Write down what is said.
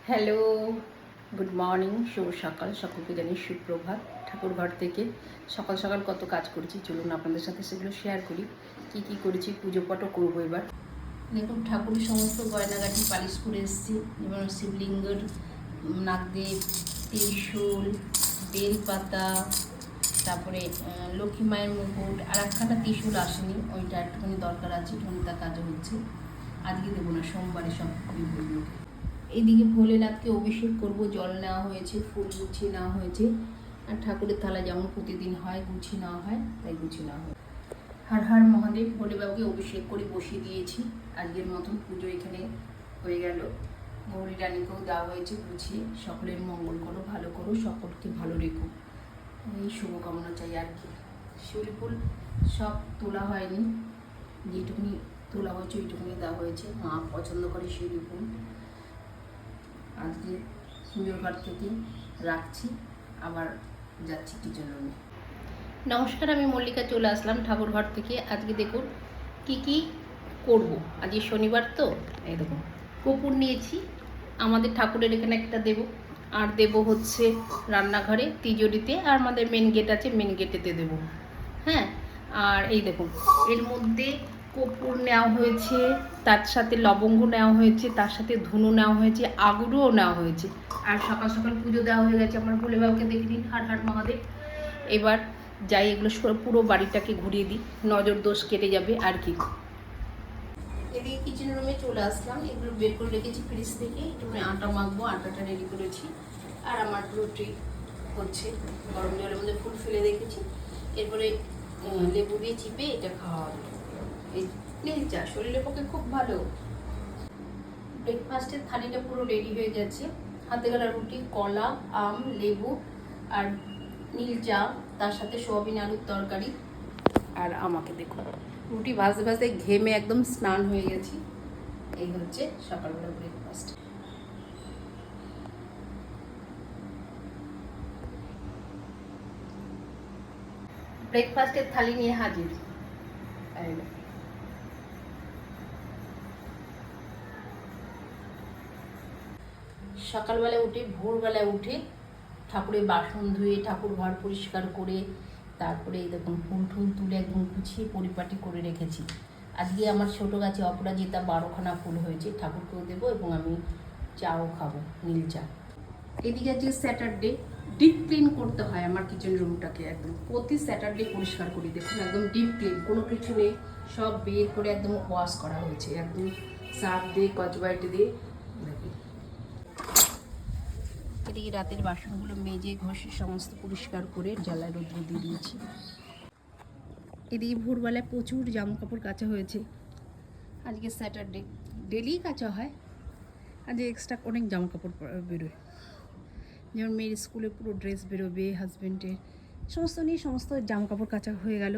Hello, good morning, শুভ সকাল। সকলকে জানি সুপ্রভাত। ঠাকুর ঘর থেকে সকাল সকাল কত কাজ করেছি, চলুন আপনাদের সাথে সেগুলো শেয়ার করি। কি কি করেছি, পুজো পাঠও করবো এবার। দেখুন, ঠাকুরের সমস্ত গয়নাগাটি পালিশ করে এসেছি। যেমন শিবলিঙ্গের নাক দিয়ে ত্রিশূল, বেলপাতা, তারপরে লক্ষ্মী মায়ের মুকুট, আর একখানা ত্রিশূল আসেনি, ওইটা একটুখানি দরকার আছে, একটুখানি তার কাজও হচ্ছে। আজকে দেবো না, সোমবারে সব বললো। এইদিকে ভোলেনাথকে অভিষেক করব, জল নেওয়া হয়েছে, ফুল গুছিয়ে নেওয়া হয়েছে। আর ঠাকুরের থালা যেমন প্রতিদিন হয় গুছিয়ে নেওয়া হয়, তাই গুছিয়ে নেওয়া হয়। হর হর মহাদেব, ভোলেবাবুকে অভিষেক করে বসিয়ে দিয়েছি। আজকের মতন পুজো এখানে হয়ে গেল। গৌরী রানীকেও দেওয়া হয়েছে গুছিয়ে। সকলের মঙ্গল করো, ভালো করো, সকলকে ভালো রেখো, এই শুভকামনা চাই আর কি। শিউলি ফুল সব তোলা হয়নি, যেটুকুনি তোলা হয়েছে ওইটুকুনি দেওয়া হয়েছে। মা পছন্দ করে শিউলি ফুল। আজকে পুজোর ঘর থেকে রাখছি, আবার যাচ্ছি কিচেন রুমে। নমস্কার, আমি মল্লিকা চলে আসলাম ঠাকুর ঘর থেকে। আজকে দেখুন কি কি করব। আজকে শনিবার তো, এই দেখুন কর্পূর নিয়েছি, আমাদের ঠাকুরের এখানে একটা দেব, আর দেব হচ্ছে রান্নাঘরে তিজোরিতে, আর আমাদের মেন গেট আছে, মেন গেটেতে দেব। হ্যাঁ, আর এই দেখুন এর মধ্যে কর্পূর নেওয়া হয়েছে, তার সাথে লবঙ্গ নেওয়া হয়েছে, তার সাথে ধুনো নেওয়া হয়েছে, আগুরও নেওয়া হয়েছে। আর সকাল সকাল পুজো দেওয়া হয়ে গেছে। আমার ভোলে বাবুকে দেখে দিন, হার হার মহাদেব। এবার যাই, এগুলো পুরো বাড়িটাকে ঘুরিয়ে দিই, নজর দোষ কেটে যাবে আর কি। এদিকে কিচেন রুমে চলে আসলাম, এগুলো বের করে রেখেছি ফ্রিজ থেকে। একটু আটা মাখবো, আটাটা রেডি করেছি। আর আমার রুটি হচ্ছে, গরম জলের মধ্যে ফুল ফেলে রেখেছি। এরপরে লেবু দিয়ে চিপে এটা খাওয়া হবে। এই নীল চা শরীরের পক্ষে খুব ভালো। ব্রেকফাস্টের থালিটা পুরো রেডি হয়ে গেছে। হাতে গলা রুটি, কলা, আম, লেবু আর নীল চা, তার সাথে সোয়াবিন আলুর তরকারি। আর আমাকে দেখুন, রুটি ভাজতে ভাজতে ঘেমে একদম স্নান হয়ে গেছি। এই হচ্ছে সকালবেলা ব্রেকফাস্ট। ব্রেকফাস্টের থালি নিয়ে হাজির। সকালবেলা উঠে, ভোরবেলায় উঠে ঠাকুরের বাসন ধুয়ে, ঠাকুর ঘর পরিষ্কার করে, তারপরে এই দেখুন ফুল টুল তুলে একদম গুছিয়ে পরিপাটি করে রেখেছি। আজকে আমার ছোটো গাছে অপরাজিতা 12খানা ফুল হয়েছে, ঠাকুরকেও দেবো এবং আমি চাও খাবো, নীল চা। এদিকে আজকে স্যাটারডে, ডিপ ক্লিন করতে হয় আমার কিচেন রুমটাকে। একদম প্রতি স্যাটারডে পরিষ্কার করি। দেখুন একদম ডিপ ক্লিন, কোনো কিছু নেই, সব বের করে একদম ওয়াশ করা হয়েছে, একদম সার্ফ দিয়ে, কচবাইট দিয়ে। এদিকে রাতের বাসনগুলো মেজে ঘষে সমস্ত পরিষ্কার করে জ্বালায় রোদ্রে দিয়ে দিয়েছি। এদিকে ভোরবেলায় প্রচুর জামা কাপড় কাচা হয়েছে। আজকে স্যাটারডে, ডেলি কাচা হয়, আজ এক্সট্রা অনেক জামা কাপড় বেরোয়। যেমন মেয়ের স্কুলে পুরো ড্রেস বেরোবে, হাজব্যান্ডের সমস্ত নিয়ে সমস্ত জামা কাপড় কাচা হয়ে গেল।